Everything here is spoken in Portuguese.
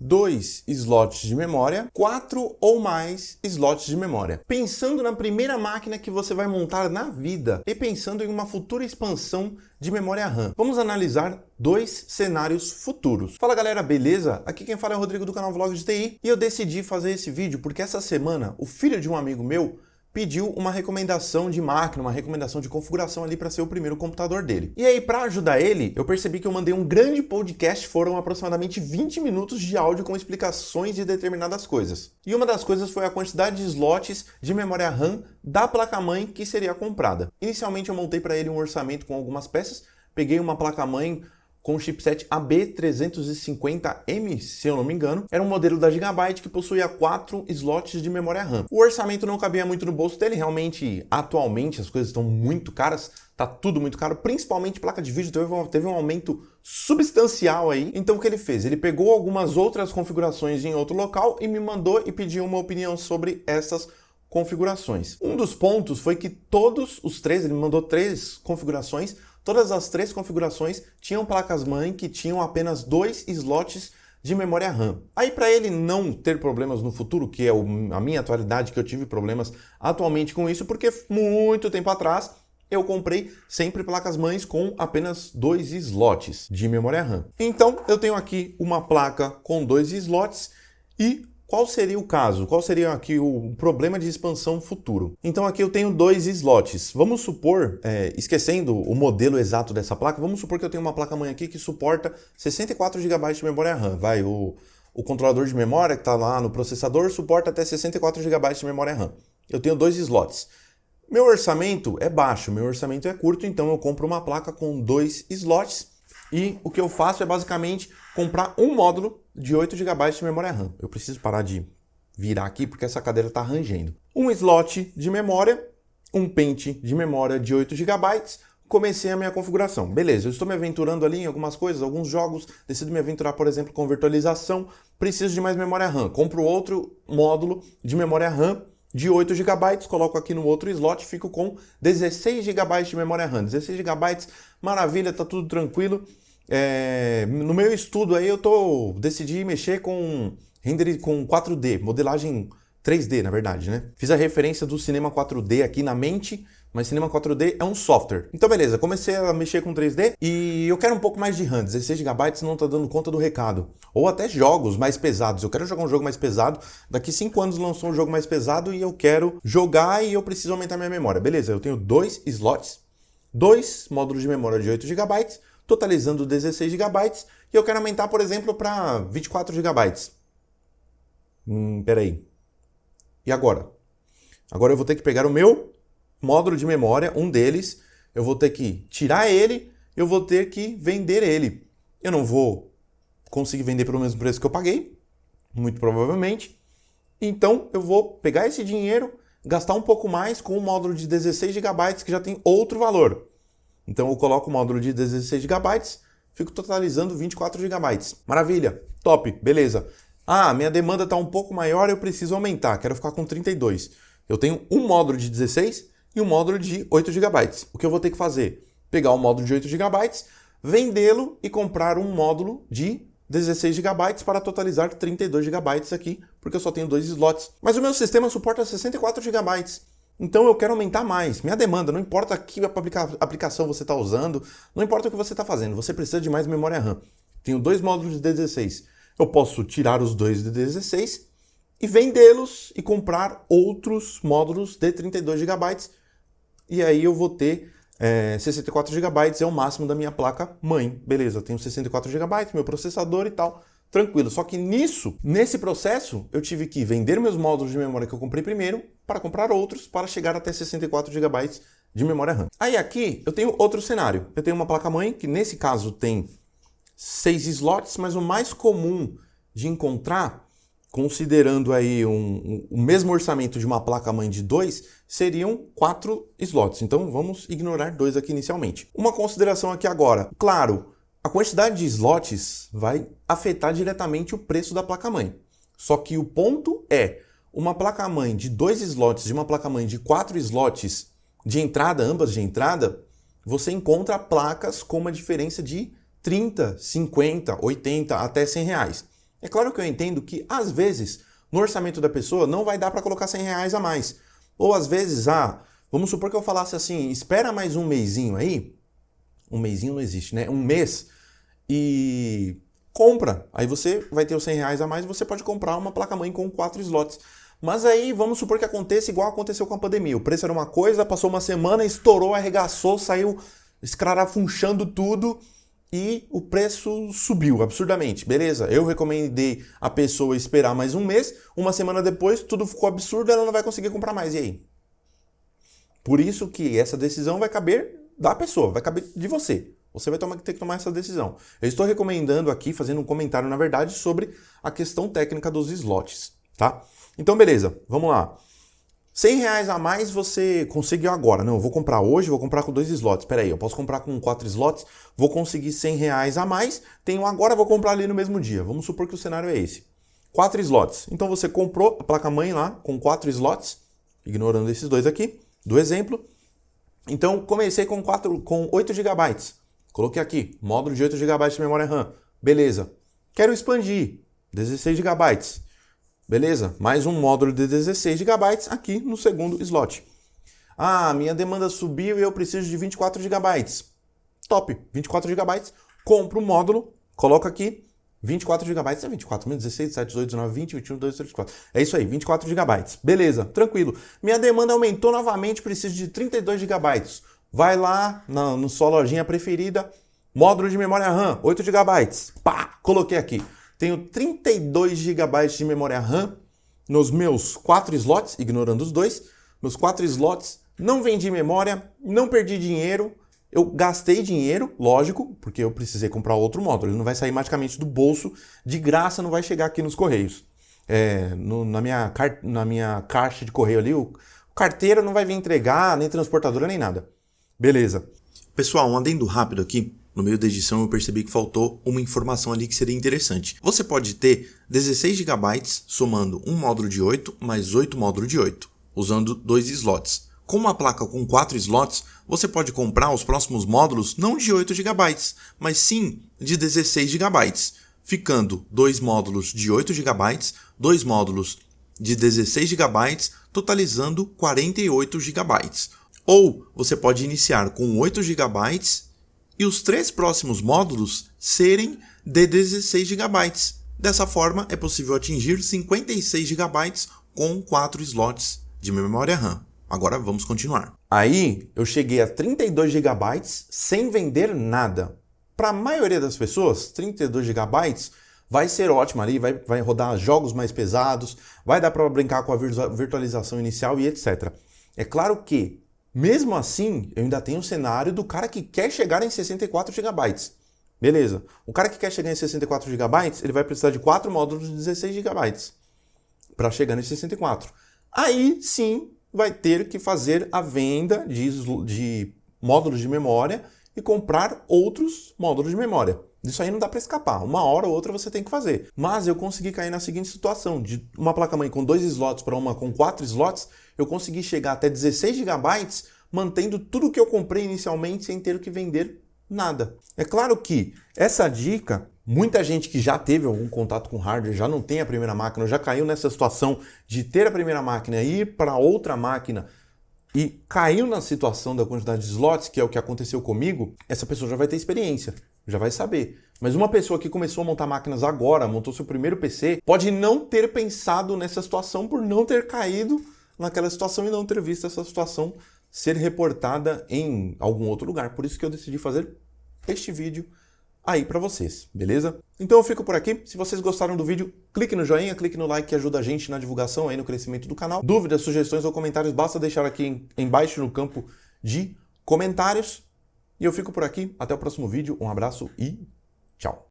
2 slots de memória, 4 ou mais slots de memória. Pensando na primeira máquina que você vai montar na vida e pensando em uma futura expansão de memória RAM, vamos analisar dois cenários futuros. Fala galera, beleza? Aqui quem fala é o Rodrigo do canal Vlog de TI e eu decidi fazer esse vídeo porque essa semana o filho de um amigo meu pediu uma recomendação de máquina, uma recomendação de configuração ali para ser o primeiro computador dele. E aí, para ajudar ele, eu percebi que eu mandei um grande podcast, foram aproximadamente 20 minutos de áudio com explicações de determinadas coisas. E uma das coisas foi a quantidade de slots de memória RAM da placa-mãe que seria comprada. Inicialmente eu montei para ele um orçamento com algumas peças, peguei uma placa-mãe com o chipset AB350M, se eu não me engano. Era um modelo da Gigabyte que possuía 4 slots de memória RAM. O orçamento não cabia muito no bolso dele, realmente, atualmente as coisas estão muito caras, tá tudo muito caro, principalmente placa de vídeo, teve um aumento substancial aí. Então o que ele fez? Ele pegou algumas outras configurações em outro local e me mandou e pediu uma opinião sobre essas configurações. Um dos pontos foi que todos os três, ele me mandou 3 configurações, todas as 3 configurações tinham placas-mãe que tinham apenas 2 slots de memória RAM. Aí para ele não ter problemas no futuro, que é a minha atualidade, que eu tive problemas atualmente com isso, porque muito tempo atrás eu comprei sempre placas-mães com apenas 2 slots de memória RAM. Então eu tenho aqui uma placa com 2 slots e qual seria o caso? Qual seria aqui o problema de expansão futuro? Então aqui eu tenho 2 slots. Vamos supor, esquecendo o modelo exato dessa placa, vamos supor que eu tenho uma placa-mãe aqui que suporta 64 GB de memória RAM. O controlador de memória que está lá no processador suporta até 64 GB de memória RAM. Eu tenho 2 slots. Meu orçamento é baixo, meu orçamento é curto, então eu compro uma placa com 2 slots e o que eu faço é basicamente comprar um módulo de 8 GB de memória RAM. Eu preciso parar de virar aqui porque essa cadeira está rangendo. Um slot de memória, um pente de memória de 8 GB. Comecei a minha configuração. Beleza, eu estou me aventurando ali em algumas coisas, alguns jogos, decido me aventurar, por exemplo, com virtualização, preciso de mais memória RAM. Compro outro módulo de memória RAM de 8 GB, coloco aqui no outro slot, fico com 16 GB de memória RAM. 16 GB, maravilha, tá tudo tranquilo. No meu estudo aí decidi mexer com render com 4D, modelagem 3D na verdade, né? Fiz a referência do Cinema 4D aqui na mente, mas Cinema 4D é um software. Então beleza, comecei a mexer com 3D e eu quero um pouco mais de RAM, 16 GB não tá dando conta do recado. Ou até jogos mais pesados, eu quero jogar um jogo mais pesado, daqui 5 anos lançou um jogo mais pesado e eu quero jogar e eu preciso aumentar minha memória. Beleza, eu tenho 2 slots, 2 módulos de memória de 8 GB, totalizando 16 GB, e eu quero aumentar, por exemplo, para 24 GB. Peraí. E agora? Agora eu vou ter que pegar o meu módulo de memória, um deles, eu vou ter que tirar ele, eu vou ter que vender ele. Eu não vou conseguir vender pelo mesmo preço que eu paguei, muito provavelmente. Então eu vou pegar esse dinheiro, gastar um pouco mais com o módulo de 16 GB que já tem outro valor. Então eu coloco o módulo de 16 GB, fico totalizando 24 GB. Maravilha, top, beleza. Ah, minha demanda está um pouco maior, eu preciso aumentar, quero ficar com 32. Eu tenho um módulo de 16 e um módulo de 8 GB. O que eu vou ter que fazer? Pegar o módulo de 8 GB, vendê-lo e comprar um módulo de 16 GB para totalizar 32 GB aqui, porque eu só tenho 2 slots. Mas o meu sistema suporta 64 GB. Então eu quero aumentar mais. Minha demanda, não importa que aplicação você está usando, não importa o que você está fazendo, você precisa de mais memória RAM. Tenho 2 módulos de 16. Eu posso tirar os 2 de 16 e vendê-los e comprar outros módulos de 32 GB. E aí eu vou ter 64 GB, é o máximo da minha placa mãe. Beleza, eu tenho 64 GB, meu processador e tal. Tranquilo, só que nesse processo, eu tive que vender meus módulos de memória que eu comprei primeiro para comprar outros para chegar até 64 GB de memória RAM. Aí aqui eu tenho outro cenário. Eu tenho uma placa-mãe que nesse caso tem 6 slots, mas o mais comum de encontrar, considerando aí o mesmo orçamento de uma placa-mãe de 2, seriam 4 slots. Então vamos ignorar 2 aqui inicialmente. Uma consideração aqui agora. Claro, a quantidade de slots vai afetar diretamente o preço da placa-mãe. Só que o ponto é, uma placa-mãe de 2 slots de uma placa-mãe de 4 slots de entrada, ambas de entrada, você encontra placas com uma diferença de 30, 50, 80 até 100 reais. É claro que eu entendo que, às vezes, no orçamento da pessoa não vai dar para colocar R$100 a mais. Ou, às vezes, vamos supor que eu falasse assim, espera mais um mesinho aí. Um mesinho não existe, né? Um mês e compra. Aí você vai ter os R$100 a mais e você pode comprar uma placa-mãe com 4 slots. Mas aí vamos supor que aconteça igual aconteceu com a pandemia. O preço era uma coisa, passou uma semana, estourou, arregaçou, saiu escarafunchando tudo e o preço subiu absurdamente. Beleza, eu recomendei a pessoa esperar mais um mês, uma semana depois tudo ficou absurdo, ela não vai conseguir comprar mais. E aí? Por isso que essa decisão vai caber da pessoa, vai caber de você. Você vai ter que tomar essa decisão. Eu estou recomendando aqui, fazendo um comentário, na verdade, sobre a questão técnica dos slots, tá? Então, beleza, vamos lá. R$100 a mais você conseguiu agora. Não, eu vou comprar hoje, vou comprar com 2 slots. Espera aí, eu posso comprar com 4 slots, vou conseguir R$100 a mais, tenho agora, vou comprar ali no mesmo dia. Vamos supor que o cenário é esse. 4 slots. Então, você comprou a placa-mãe lá com 4 slots, ignorando esses dois aqui, do exemplo. Então, comecei com 8 GB. Coloquei aqui, módulo de 8 GB de memória RAM. Beleza. Quero expandir, 16 GB. Beleza, mais um módulo de 16 GB aqui no segundo slot. Minha demanda subiu e eu preciso de 24 GB. Top, 24 GB. Compro o módulo, coloco aqui, 24 GB. É 24, 16, 17, 18, 19, 20, 21, 22, 24. É isso aí, 24 GB. Beleza, tranquilo. Minha demanda aumentou novamente, preciso de 32 GB. Vai lá na sua lojinha preferida, módulo de memória RAM, 8 GB. Pá, coloquei aqui. Tenho 32 GB de memória RAM nos meus 4 slots, ignorando os dois. Meus 4 slots, não vendi memória, não perdi dinheiro. Eu gastei dinheiro, lógico, porque eu precisei comprar outro módulo. Ele não vai sair magicamente do bolso, de graça não vai chegar aqui nos correios. Na minha caixa de correio ali, o carteiro não vai vir entregar, nem transportadora, nem nada. Beleza. Pessoal, um adendo rápido aqui. No meio da edição eu percebi que faltou uma informação ali que seria interessante. Você pode ter 16 GB somando um módulo de 8 mais 8 módulos de 8, usando 2 slots. Com uma placa com 4 slots, você pode comprar os próximos módulos não de 8 GB, mas sim de 16 GB, ficando 2 módulos de 8 GB, 2 módulos de 16 GB, totalizando 48 GB. Ou você pode iniciar com 8 GB e os 3 próximos módulos serem de 16 GB. Dessa forma, é possível atingir 56 GB com 4 slots de memória RAM. Agora vamos continuar. Aí eu cheguei a 32 GB sem vender nada. Para a maioria das pessoas, 32 GB vai ser ótimo ali, vai rodar jogos mais pesados, vai dar para brincar com a virtualização inicial e etc. É claro que mesmo assim, eu ainda tenho o cenário do cara que quer chegar em 64 GB. Beleza. O cara que quer chegar em 64 GB, ele vai precisar de 4 módulos de 16 GB para chegar em 64. Aí sim vai ter que fazer a venda de módulos de memória e comprar outros módulos de memória. Isso aí não dá para escapar. Uma hora ou outra você tem que fazer. Mas eu consegui cair na seguinte situação. De uma placa-mãe com 2 slots para uma com 4 slots, eu consegui chegar até 16 GB mantendo tudo que eu comprei inicialmente sem ter que vender nada. É claro que essa dica, muita gente que já teve algum contato com hardware, já não tem a primeira máquina, já caiu nessa situação de ter a primeira máquina e ir para outra máquina e caiu na situação da quantidade de slots, que é o que aconteceu comigo, essa pessoa já vai ter experiência, já vai saber. Mas uma pessoa que começou a montar máquinas agora, montou seu primeiro PC, pode não ter pensado nessa situação por não ter caído naquela situação e não ter visto essa situação ser reportada em algum outro lugar. Por isso que eu decidi fazer este vídeo aí para vocês, beleza? Então eu fico por aqui. Se vocês gostaram do vídeo, clique no joinha, clique no like que ajuda a gente na divulgação aí, no crescimento do canal. Dúvidas, sugestões ou comentários, basta deixar aqui embaixo no campo de comentários. E eu fico por aqui. Até o próximo vídeo. Um abraço e tchau!